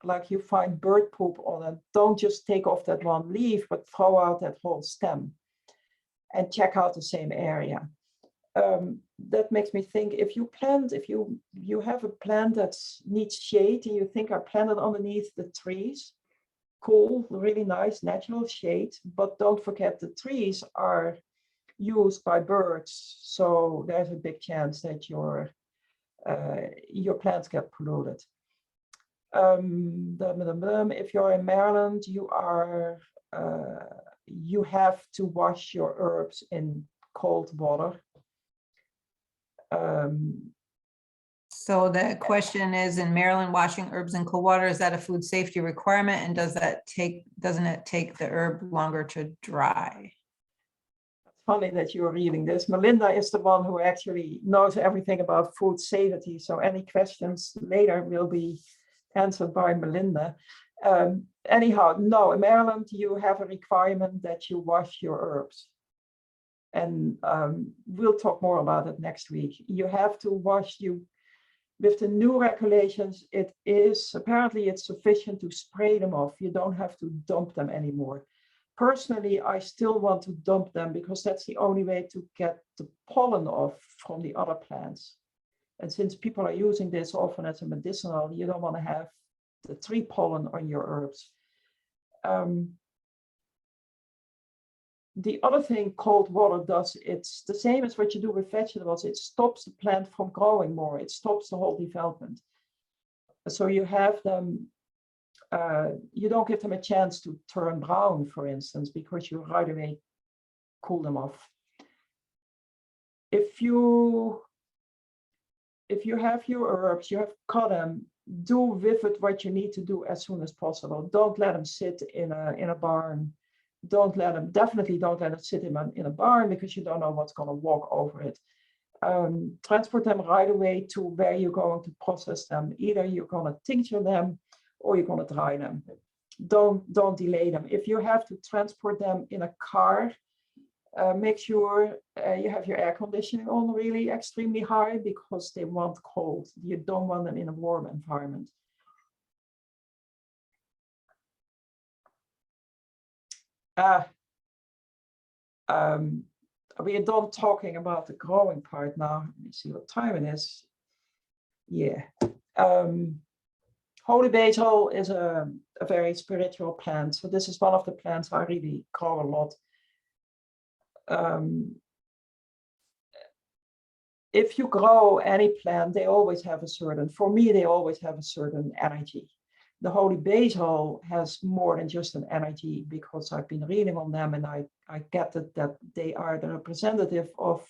like you find bird poop on it. Don't just take off that one leaf, but throw out that whole stem and check out the same area. That makes me think, if you have a plant that needs shade and you think I planted underneath the trees, cool, really nice natural shade, but don't forget the trees are used by birds, so there's a big chance that your plants get polluted. If you're in Maryland, you have to wash your herbs in cold water. So the question is, in Maryland, washing herbs in cold water, is that a food safety requirement? And doesn't it take the herb longer to dry? It's funny that you're reading this. Melinda is the one who actually knows everything about food safety. So any questions later will be answered by Melinda. Anyhow, no, in Maryland, you have a requirement that you wash your herbs. And we'll talk more about it next week. You have to wash with the new regulations. Apparently it's sufficient to spray them off. You don't have to dump them anymore. Personally, I still want to dump them because that's the only way to get the pollen off from the other plants. And since people are using this often as a medicinal, you don't want to have the tree pollen on your herbs. The other thing cold water does, it's the same as what you do with vegetables. It stops the plant from growing more. It stops the whole development. So you have them, you don't give them a chance to turn brown, for instance, because you right away cool them off. If you have your herbs, you have cut them, do with it what you need to do as soon as possible. Don't let them sit in a barn. Definitely don't let it sit in a barn, because you don't know what's going to walk over it. Transport them right away to where you're going to process them. Either you're going to tincture them or you're going to dry them. Don't delay them. If you have to transport them in a car, make sure you have your air conditioning on really extremely high, because they want cold. You don't want them in a warm environment. we are done talking about the growing part now. Let me see what time it is. Yeah. Holy basil is a very spiritual plant. So this is one of the plants I really grow a lot. If you grow any plant, they always have a certain, for me, they always have a certain energy. The holy basil has more than just an energy, because I've been reading on them, and I get it that they are the representative of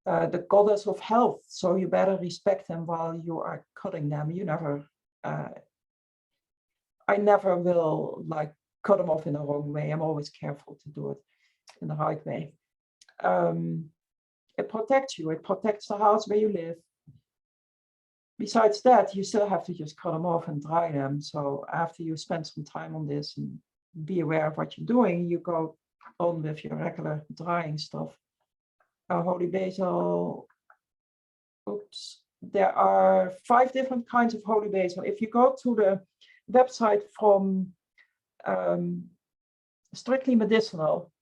the goddess of health. So you better respect them while you are cutting them. You never, I never will like cut them off in the wrong way. I'm always careful to do it in the right way. It protects you. It protects the house where you live. Besides that, you still have to just cut them off and dry them. So after you spend some time on this and be aware of what you're doing, you go on with your regular drying stuff. Holy basil. Oops. There are 5 different kinds of holy basil. If you go to the website from Strictly Medicinal,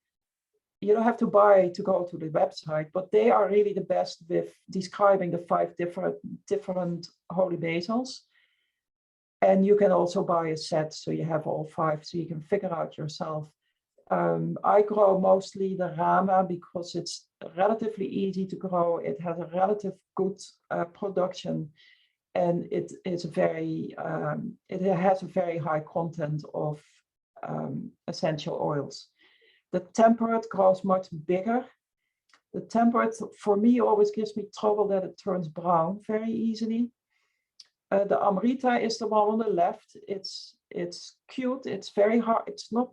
you don't have to buy to go to the website, but they are really the best with describing the 5 different holy basils. And you can also buy a set, so you have all 5, so you can figure out yourself. I grow mostly the Rama because it's relatively easy to grow. It has a relative good production, and it has a very high content of essential oils. The temperate grows much bigger. The temperate, for me, always gives me trouble that it turns brown very easily. The Amrita is the one on the left. It's cute. It's very hard. It's not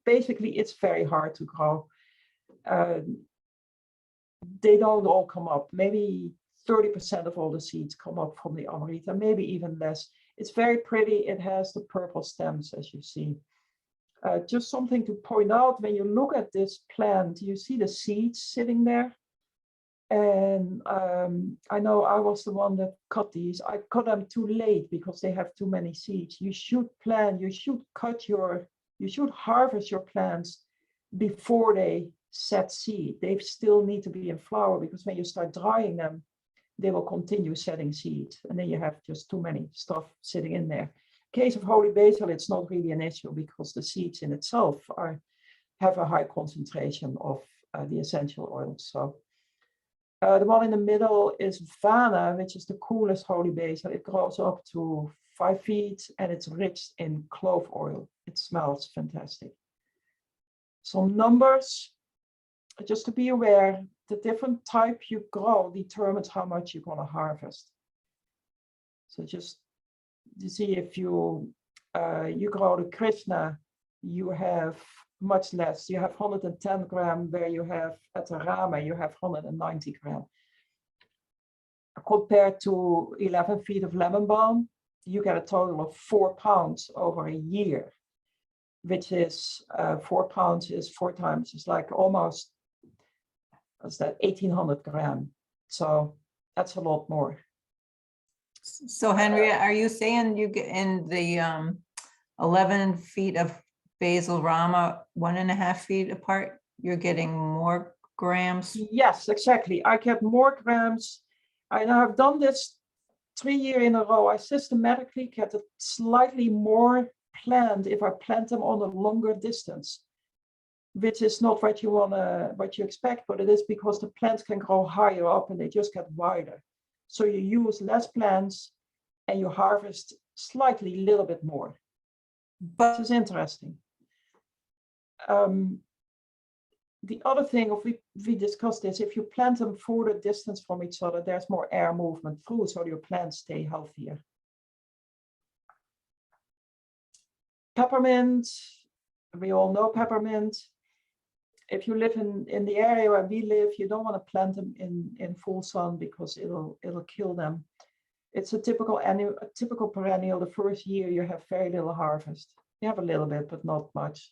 basically, it's very hard to grow. They don't all come up. Maybe 30% of all the seeds come up from the Amrita, maybe even less. It's very pretty. It has the purple stems, as you see. Just something to point out, when you look at this plant, you see the seeds sitting there. And I know I was the one that cut these. I cut them too late because they have too many seeds. You should harvest your plants before they set seed. They still need to be in flower, because when you start drying them, they will continue setting seeds. And then you have just too many stuff sitting in there. Case of holy basil, it's not really an issue, because the seeds in itself have a high concentration of the essential oils. So the one in the middle is Vana, which is the coolest holy basil. It grows up to 5 feet, and it's rich in clove oil. It smells fantastic. Some numbers, just to be aware, the different type you grow determines how much you're going to harvest. So just to see, if you grow the Krishna, you have much less. You have 110 gram, where you have at the Rama, you have 190 gram. Compared to 11 feet of lemon balm, you get a total of 4 pounds over a year, which is 4 pounds is 4 times. It's like almost, what's that, 1,800 gram. So that's a lot more. So Henriette, are you saying you get in the 11 feet of basil Rama, 1.5 feet apart, you're getting more grams? Yes, exactly. I get more grams. I now have done this 3 years in a row. I systematically get a slightly more plant if I plant them on a longer distance, which is not what you expect, but it is because the plants can grow higher up and they just get wider. So you use less plants and you harvest slightly a little bit more. But it's interesting. The other thing, we discussed this, if you plant them further distance from each other, there's more air movement through, so your plants stay healthier. Peppermint, we all know peppermint. If you live in the area where we live, you don't want to plant them in full sun, because it'll kill them. It's a typical perennial. The first year you have very little harvest. You have a little bit, but not much.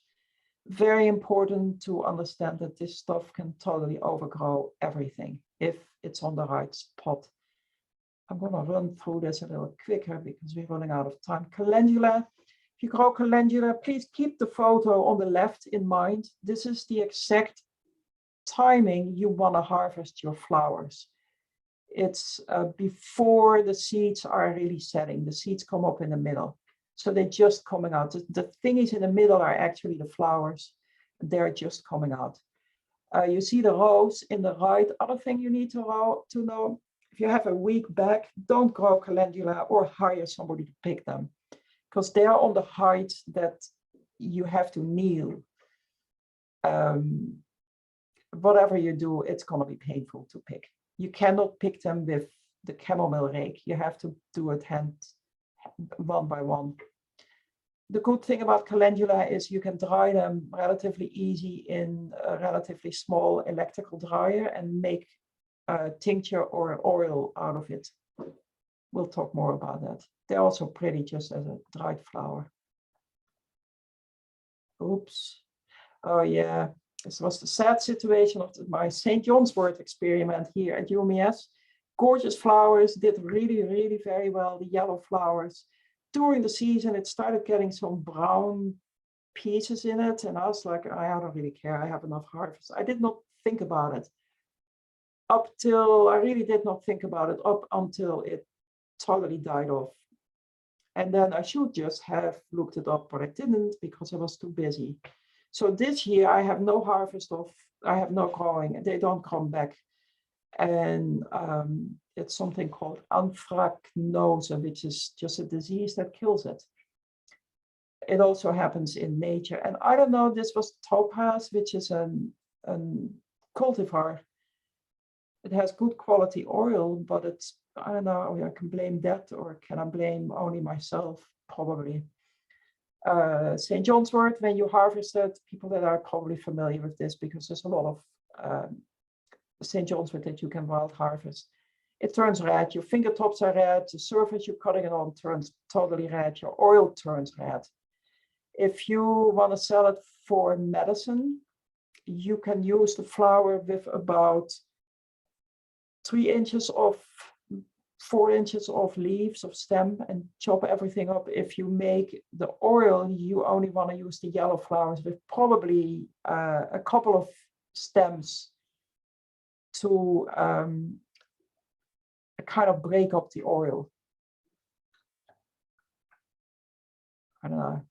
Very important to understand that this stuff can totally overgrow everything if it's on the right spot. I'm going to run through this a little quicker because we're running out of time. Calendula. If you grow calendula, please keep the photo on the left in mind. This is the exact timing you want to harvest your flowers. It's before the seeds are really setting. The seeds come up in the middle. So they're just coming out. The thingies in the middle are actually the flowers. They're just coming out. You see the rows in the right. Other thing you need to know, if you have a weak bag, don't grow calendula or hire somebody to pick them, because they are on the height that you have to kneel. Whatever you do, it's going to be painful to pick. You cannot pick them with the chamomile rake. You have to do it one by one. The good thing about calendula is you can dry them relatively easy in a relatively small electrical dryer and make a tincture or oil out of it. We'll talk more about that. They're also pretty just as a dried flower. Oops. Oh yeah, this was the sad situation of my St. John's wort experiment here at UMES. Gorgeous flowers, did really, really very well, the yellow flowers. During the season, it started getting some brown pieces in it. And I was like, I don't really care. I have enough harvest. I did not think about it I really did not think about it up until it totally died off. And then I should just have looked it up, but I didn't because I was too busy. So this year I have no harvest I have no growing. They don't come back. And it's something called anthracnose, which is just a disease that kills it. It also happens in nature. And I don't know, this was topaz, which is a cultivar. It has good quality oil, but it's, I don't know, I can blame that, or can I blame only myself? Probably. St. John's wort, when you harvest it, people that are probably familiar with this, because there's a lot of St. John's wort that you can wild harvest. It turns red, your fingertops are red, the surface you're cutting it on turns totally red, your oil turns red. If you want to sell it for medicine, you can use the flower with about 3 inches of 4 inches of leaves of stem and chop everything up. If you make the oil, you only want to use the yellow flowers with probably a couple of stems to kind of break up the oil. I don't know.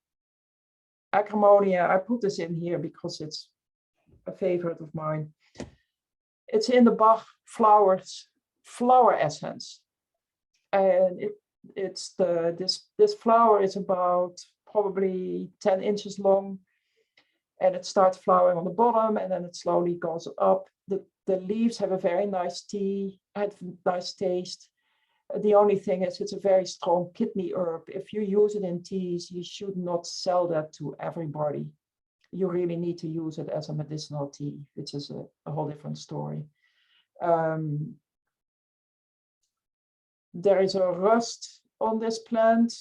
Aceronia, I put this in here because it's a favorite of mine. It's in the Bach flowers, flower essence. And this flower is about probably 10 inches long, and it starts flowering on the bottom and then it slowly goes up. The leaves have a very nice nice taste. The only thing is it's a very strong kidney herb. If you use it in teas, you should not sell that to everybody. You really need to use it as a medicinal tea, which is a whole different story. There is a rust on this plant.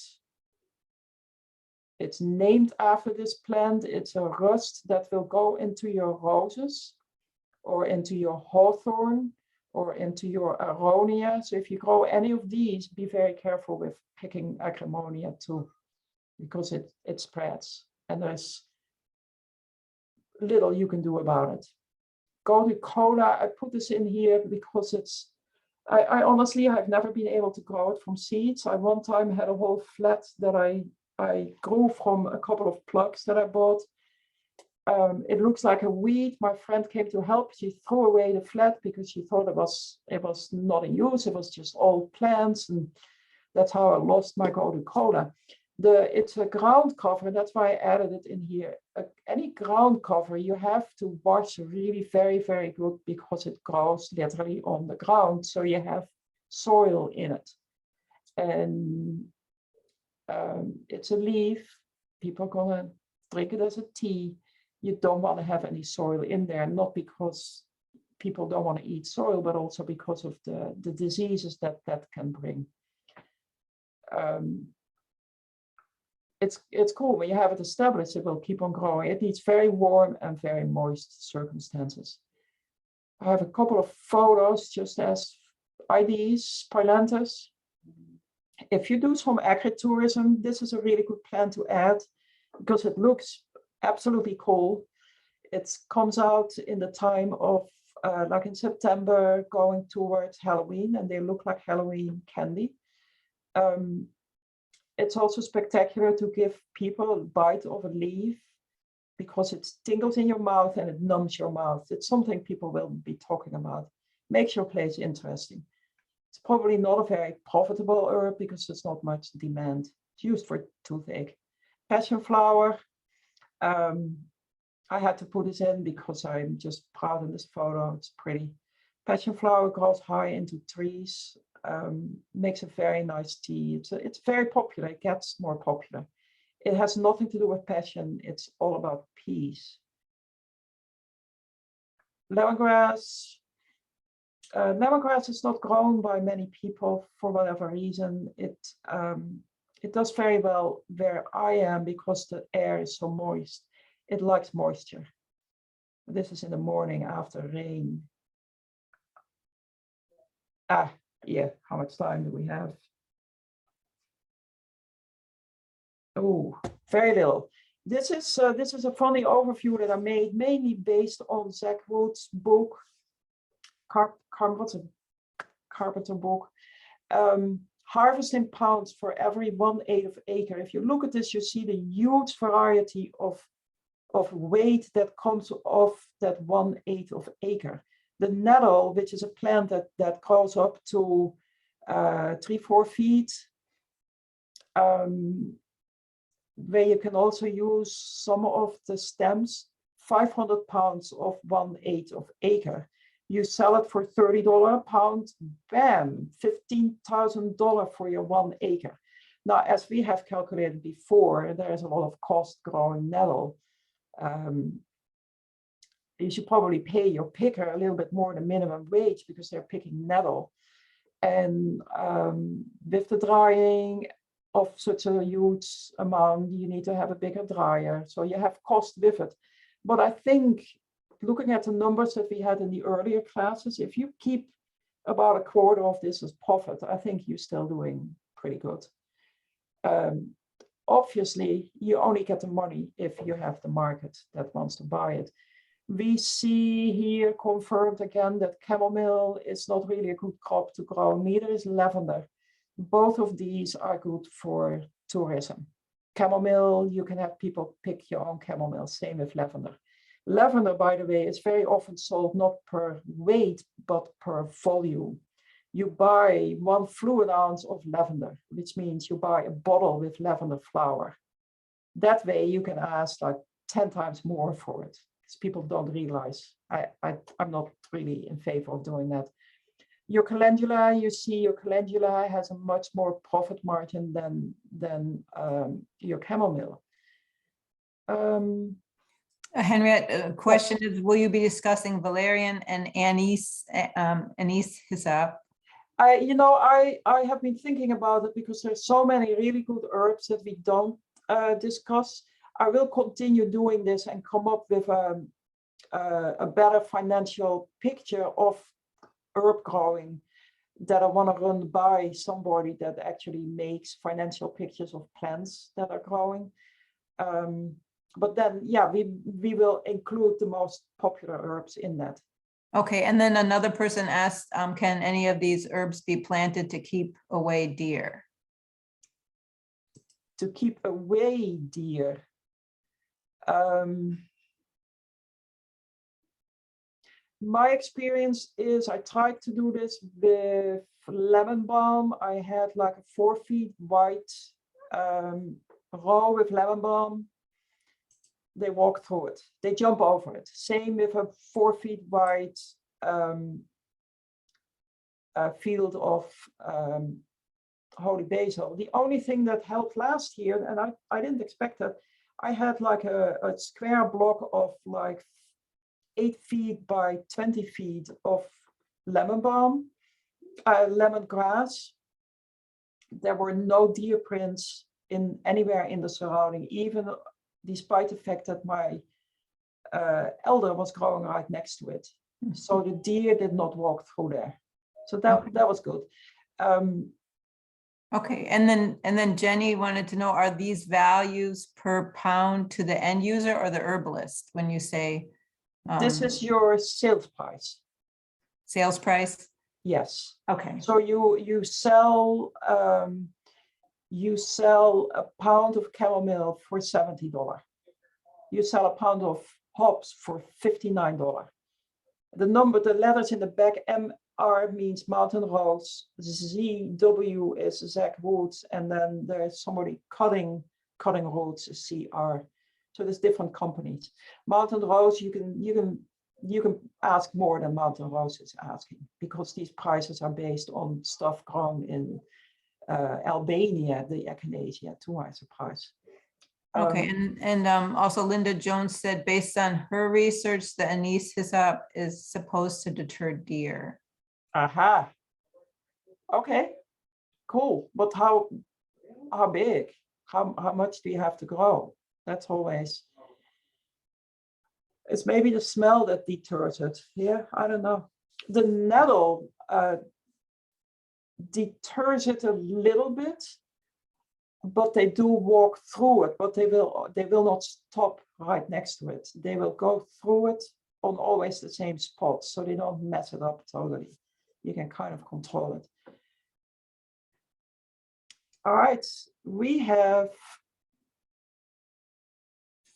It's named after this plant. It's a rust that will go into your roses or into your hawthorn or into your aronia. So if you grow any of these, be very careful with picking Aceronia too, because it spreads and there's little you can do about it. Golden cola, I put this in here because it's, I honestly, I've never been able to grow it from seeds. I one time had a whole flat that I grew from a couple of plugs that I bought. It looks like a weed. My friend came to help. She threw away the flat because she thought it was not in use. It was just old plants, and that's how I lost my golden cola. It's a ground cover. That's why I added it in here. Any ground cover you have to wash really very, very good because it grows literally on the ground. So you have soil in it. And it's a leaf. People are gonna drink it as a tea. You don't want to have any soil in there, not because people don't want to eat soil, but also because of the diseases that can bring. It's cool when you have it established, it will keep on growing. It needs very warm and very moist circumstances. I have a couple of photos just as IDs, Polentas. If you do some agritourism, this is a really good plant to add because it looks absolutely cool. It comes out in the time of like in September, going towards Halloween, and they look like Halloween candy. It's also spectacular to give people a bite of a leaf because it tingles in your mouth and it numbs your mouth. It's something people will be talking about. Makes your place interesting. It's probably not a very profitable herb because there's not much demand. It's used for toothache. Passion flower. I had to put this in because I'm just proud of this photo. It's pretty. Passion flower grows high into trees. Makes a very nice tea. It's very popular. It gets more popular. It has nothing to do with passion. It's all about peace. Lemongrass. Lemongrass is not grown by many people for whatever reason. It does very well where I am because the air is so moist. It likes moisture. This is in the morning after rain. Yeah, how much time do we have? Oh, very little. This is a funny overview that I made, mainly based on Zach Wood's book, Carpenter book. Harvest in pounds for every 1/8 of acre. If you look at this, you see the huge variety of weight that comes off that 1/8 of acre. The nettle, which is a plant that grows up to 3-4 feet, where you can also use some of the stems, 500 pounds of 1/8 of acre. You sell it for $30 a pound, bam, $15,000 for your 1 acre. Now, as we have calculated before, there is a lot of cost growing nettle. You should probably pay your picker a little bit more than minimum wage because they're picking nettle. And with the drying of such a huge amount, you need to have a bigger dryer. So you have cost with it. But I think looking at the numbers that we had in the earlier classes, if you keep about a quarter of this as profit, I think you're still doing pretty good. Obviously, you only get the money if you have the market that wants to buy it. We see here confirmed again that chamomile is not really a good crop to grow, neither is lavender. Both of these are good for tourism. Chamomile, you can have people pick your own chamomile, same with lavender. Lavender, by the way, is very often sold not per weight, but per volume. You buy 1 fluid ounce of lavender, which means you buy a bottle with lavender flower. That way you can ask like 10 times more for it. People don't realize. I'm not really in favor of doing that. Your calendula, you see your calendula has a much more profit margin than your chamomile. Henriette, question is, will you be discussing valerian and anise hyssop? I have been thinking about it because there's so many really good herbs that we don't discuss. I will continue doing this and come up with a better financial picture of herb growing that I want to run by somebody that actually makes financial pictures of plants that are growing. But then, yeah, we will include the most popular herbs in that. Okay, and then another person asked, can any of these herbs be planted to keep away deer? To keep away deer. My experience is I tried to do this with lemon balm. I had like a 4 feet wide row with lemon balm. They walk through it. They jump over it. Same with a 4 feet wide field of holy basil. The only thing that helped last year, and I didn't expect that, I had like a square block of like 8 feet by 20 feet of lemon balm, lemongrass. There were no deer prints anywhere in the surrounding, even despite the fact that my elder was growing right next to it. Mm-hmm. So the deer did not walk through there. So that was good. Okay, and then Jenny wanted to know, are these values per pound to the end user or the herbalist when you say This is your sales price. Sales price? Yes. Okay. So you sell a pound of chamomile for $70. You sell a pound of hops for $59. The letters in the back, MR means mountain rose, ZW is Zach Woods, and then there's somebody cutting roots is CR. So there's different companies. Mountain rose, you can ask more than Mountain Rose is asking, because these prices are based on stuff grown in Albania, the echinacea, to my surprise. Okay, and also Linda Jones said, based on her research, the anise hyssop is supposed to deter deer. Aha. Okay, cool. But how big? How much do you have to grow? That's always. It's maybe the smell that deters it. Yeah, I don't know. The nettle deters it a little bit, but they do walk through it, but they will not stop right next to it. They will go through it on always the same spot, so they don't mess it up totally. You can kind of control it. All right, we have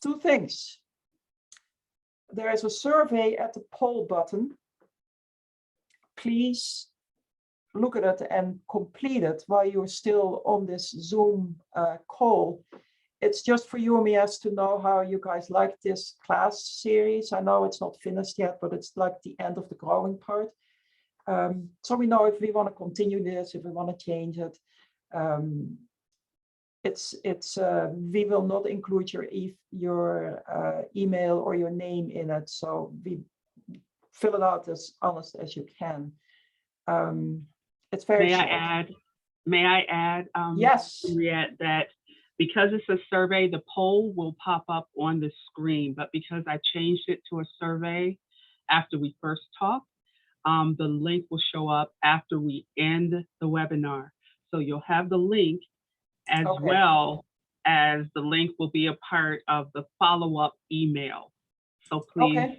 two things. There is a survey at the poll button. Please look at it and complete it while you're still on this Zoom call. It's just for UMES to know how you guys like this class series. I know it's not finished yet, but it's like the end of the growing part. So we know if we want to continue this, if we want to change it. We will not include your email or your name in it, so we fill it out as honest as you can. It's very short. May I add, yes, Henriette, that because it's a survey, the poll will pop up on the screen, but because I changed it to a survey after we first talked, the link will show up after we end the webinar. So you'll have the link as well as the link will be a part of the follow-up email. So please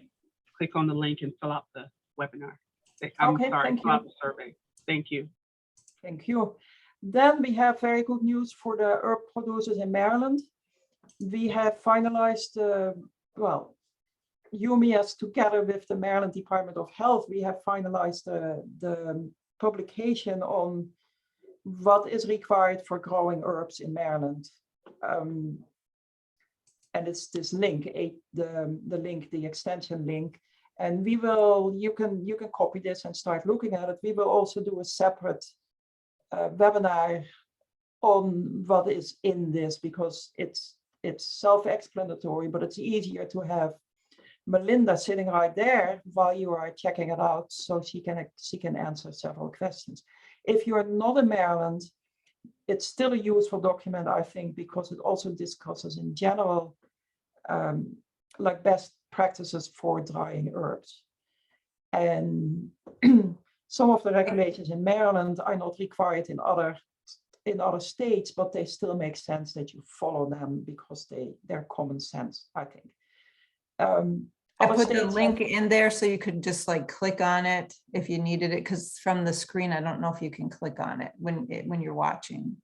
click on the link and fill out the webinar. I'm sorry, fill out the survey. Thank you. Thank you. Then we have very good news for the herb producers in Maryland. We have finalized, well, UMES together with the Maryland Department of Health, we have finalized the publication on what is required for growing herbs in Maryland. And it's this link, the extension link. And we will, you can copy this and start looking at it. We will also do a separate webinar on what is in this, because it's self-explanatory, but it's easier to have Melinda sitting right there while you are checking it out, so she can answer several questions. If you are not in Maryland, it's still a useful document, I think, because it also discusses in general like best practices for drying herbs. And some of the regulations in Maryland are not required in other states, but they still make sense that you follow them because they're common sense, I think. I put the link in there so you could just like click on it if you needed it, because from the screen, I don't know if you can click on it when you're watching.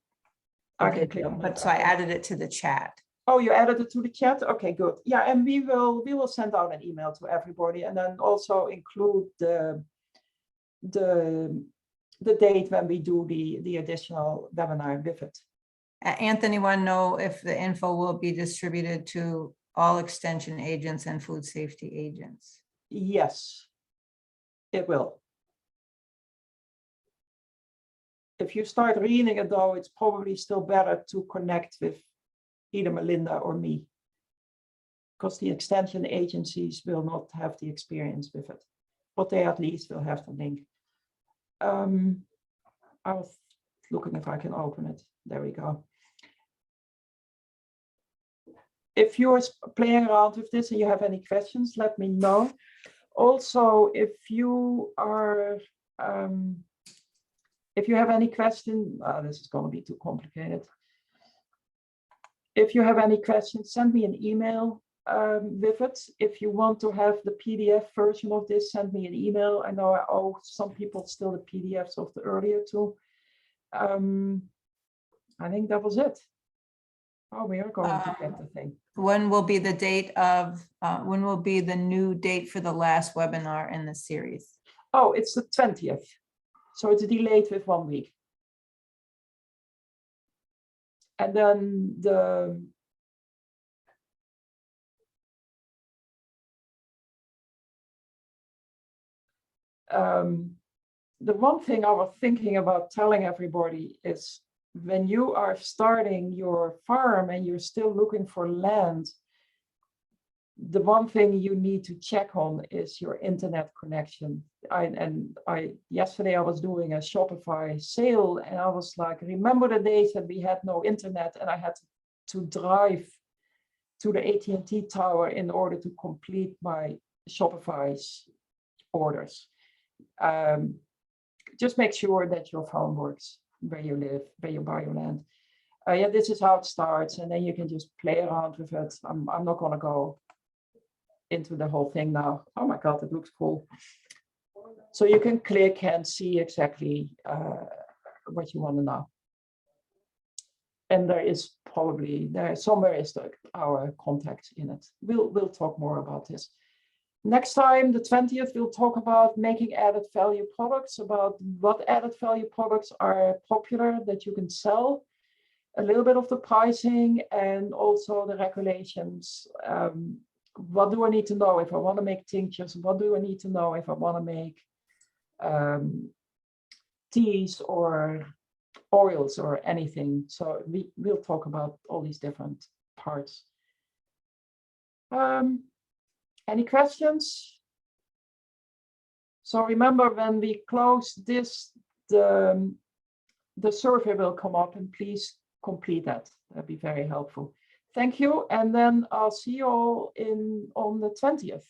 Okay, but so I added it to the chat. Oh, you added it to the chat? Okay, good. Yeah, and we will send out an email to everybody, and then also include the date when we do the additional webinar with it. Anthony want to know if the info will be distributed to all extension agents and food safety agents. Yes, it will. If you start reading it though, it's probably still better to connect with either Melinda or me, because the extension agencies will not have the experience with it, but they at least will have the link. I was looking if I can open it. There we go. If you're playing around with this and you have any questions, let me know. Also, if you have any question, this is going to be too complicated. If you have any questions, send me an email with it. If you want to have the PDF version of this, send me an email. I know I owe some people still the PDFs of the earlier two. I think that was it. Oh, we are going to get the thing. When will be the date of, when will be the new date for the last webinar in the series? Oh, it's the 20th. So it's delayed with 1 week. And then the one thing I was thinking about telling everybody is when you are starting your farm and you're still looking for land, the one thing you need to check on is your internet connection. Yesterday I was doing a Shopify sale and I was like, remember the days that we had no internet and I had to drive to the AT&T tower in order to complete my Shopify's orders. Just make sure that your phone works where you live, where you buy your land. Yeah, this is how it starts, and then you can just play around with it. I'm not gonna go into the whole thing now. Oh my God, it looks cool. So you can click and see exactly what you want to know. And there is somewhere is our contact in it. We'll talk more about this. Next time, the 20th, we'll talk about making added value products, about what added value products are popular that you can sell, a little bit of the pricing, and also the regulations. What do I need to know if I want to make tinctures? What do I need to know if I want to make teas or oils or anything? So we'll talk about all these different parts. Any questions? So remember, when we close this, the survey will come up, and please complete that. That'd be very helpful. Thank you, and then I'll see you all on the 20th.